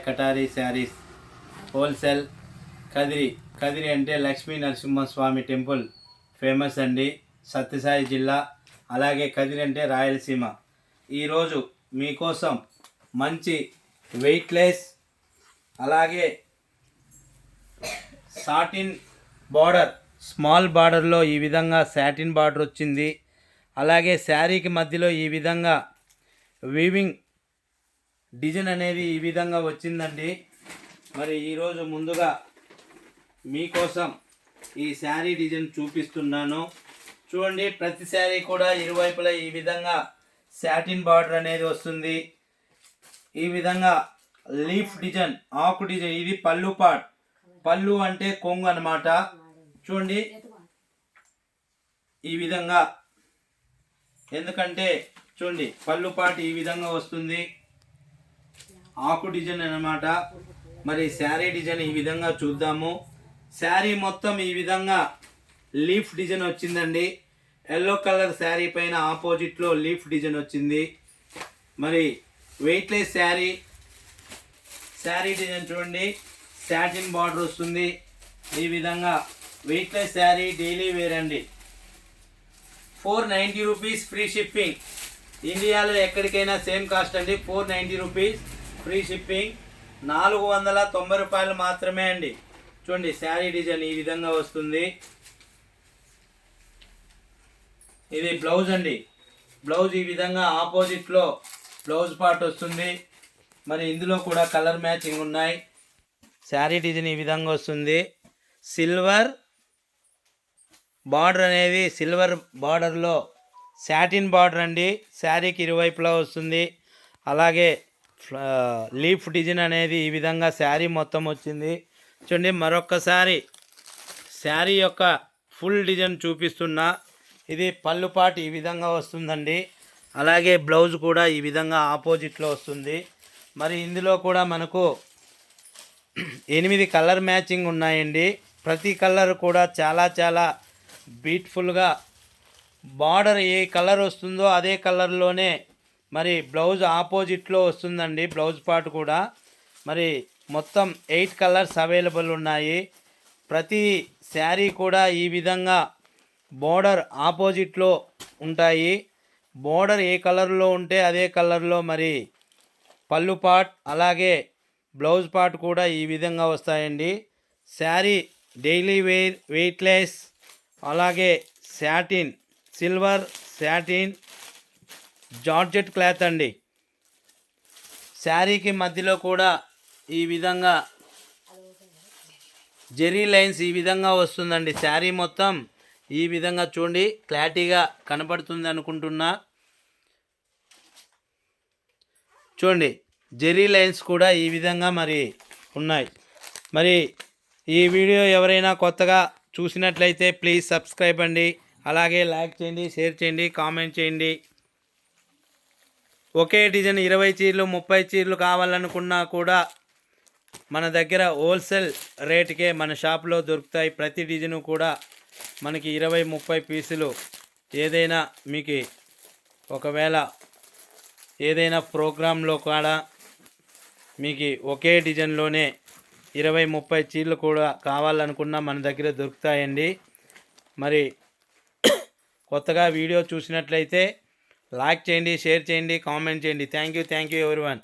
కటారీ saris wholesale Kadiri అంటే Lakshmi Narasimhaswamy temple famous అండి, సత్యసాయి జిల్లా. అలాగే కదిరి అంటే రాయలసీమ. ఈరోజు మీకోసం మంచి వెయిట్లెస్ అలాగే సాటిన్ బార్డర్, స్మాల్ బార్డర్లో ఈ విధంగా సాటిన్ బార్డర్ వచ్చింది. అలాగే శారీకి మధ్యలో ఈ విధంగా వీవింగ్ డిజైన్ అనేది ఈ విధంగా వచ్చిందండి. మరి ఈరోజు ముందుగా మీకోసం ఈ శారీ డిజైన్ చూపిస్తున్నాను. చూడండి, ప్రతి శారీ కూడా ఇరువైపులా ఈ విధంగా సాటిన్ బార్డర్ అనేది వస్తుంది. ఈ విధంగా లీఫ్ డిజైన్, ఆకు డిజైన్. ఇది పళ్ళు పార్ట్. పళ్ళు అంటే కొంగు అన్నమాట. చూడండి ఈ విధంగా, ఎందుకంటే చూడండి పళ్ళు పార్ట్ ఈ విధంగా వస్తుంది, ఆకు డిజైన్ అన్నమాట. మరి శారీ డిజైన్ ఈ విధంగా చూద్దాము. శారీ మొత్తం ఈ విధంగా లీఫ్ డిజైన్ వచ్చిందండి. ఎల్లో కలర్ శారీ పైన ఆపోజిట్లో లీఫ్ డిజైన్ వచ్చింది. మరి వెయిట్లెస్ శారీ డిజైన్ చూడండి, సాటిన్ బార్డర్ వస్తుంది. ఈ విధంగా వెయిట్లెస్ శారీ, డైలీ వేర్ అండి. 490 రూపీస్ ఫ్రీ షిప్పింగ్. ఇండియాలో ఎక్కడికైనా సేమ్ కాస్ట్ అండి. 490 రూపీస్ ఫ్రీ షిప్పింగ్. 490 రూపాయలు మాత్రమే అండి. చూడండి శారీ డిజైన్ ఈ విధంగా వస్తుంది. ఇది బ్లౌజ్ అండి. బ్లౌజ్ ఈ విధంగా ఆపోజిట్లో బ్లౌజ్ పార్ట్ వస్తుంది. మరి ఇందులో కూడా కలర్ మ్యాచింగ్ ఉన్నాయి. శారీ డిజైన్ ఈ విధంగా వస్తుంది. సిల్వర్ బార్డర్ అనేది సిల్వర్ బార్డర్లో సాటిన్ బార్డర్ అండి. శారీకి ఇరువైపులా వస్తుంది. అలాగే లీఫ్ డిజైన్ అనేది ఈ విధంగా శారీ మొత్తం వచ్చింది. చూడండి మరొక్కసారి శారీ యొక్క ఫుల్ డిజైన్ చూపిస్తున్నా. ఇది పళ్ళు పార్ట్ ఈ విధంగా వస్తుందండి. అలాగే బ్లౌజ్ కూడా ఈ విధంగా ఆపోజిట్లో వస్తుంది. మరి ఇందులో కూడా మనకు 8 కలర్ మ్యాచింగ్ ఉన్నాయండి. ప్రతి కలర్ కూడా చాలా బ్యూటిఫుల్గా, బార్డర్ ఏ కలర్ వస్తుందో అదే కలర్లోనే మరి బ్లౌజ్ ఆపోజిట్లో వస్తుందండి. బ్లౌజ్ పార్ట్ కూడా మరి మొత్తం 8 కలర్స్ అవైలబుల్ ఉన్నాయి. ప్రతి శారీ కూడా ఈ విధంగా బోర్డర్ ఆపోజిట్లో ఉంటాయి. బోర్డర్ ఏ కలర్లో ఉంటే అదే కలర్లో మరి పళ్ళు పార్ట్ అలాగే బ్లౌజ్ పార్ట్ కూడా ఈ విధంగా వస్తాయండి. శారీ డైలీ వేర్, వెయిట్లెస్, అలాగే satin, silver satin georgette cloth అండి. శారీకి మధ్యలో కూడా ఈ విధంగా జెరీ లైన్స్ ఈ విధంగా వస్తుందండి. శారీ మొత్తం ఈ విధంగా చూడండి, క్లారిటీగా కనపడుతుంది అనుకుంటున్నా. చూడండి జెరీ లైన్స్ కూడా ఈ విధంగా మరి ఉన్నాయి. మరి ఈ వీడియో ఎవరైనా కొత్తగా చూసినట్లయితే ప్లీజ్ సబ్స్క్రైబ్ అండి. అలాగే లైక్ చేయండి, షేర్ చేయండి, కామెంట్ చేయండి. ఒకే డిజైన్ 20 చీరలు 30 చీరలు కావాలనుకున్నా కూడా మన దగ్గర హోల్సేల్ రేటుకే మన షాప్లో దొరుకుతాయి. ప్రతి డిజైను కూడా మనకి 20-30 పీసులు. ఏదైనా మీకు ఒకవేళ ఏదైనా ప్రోగ్రాంలో కూడా మీకు ఒకే డిజైన్లోనే 20-30 చీరలు కూడా కావాలనుకున్నా మన దగ్గర దొరుకుతాయండి. మరి కొత్తగా వీడియో చూసినట్లయితే లైక్ చేయండి, షేర్ చేయండి, కామెంట్ చేయండి. Thank you everyone.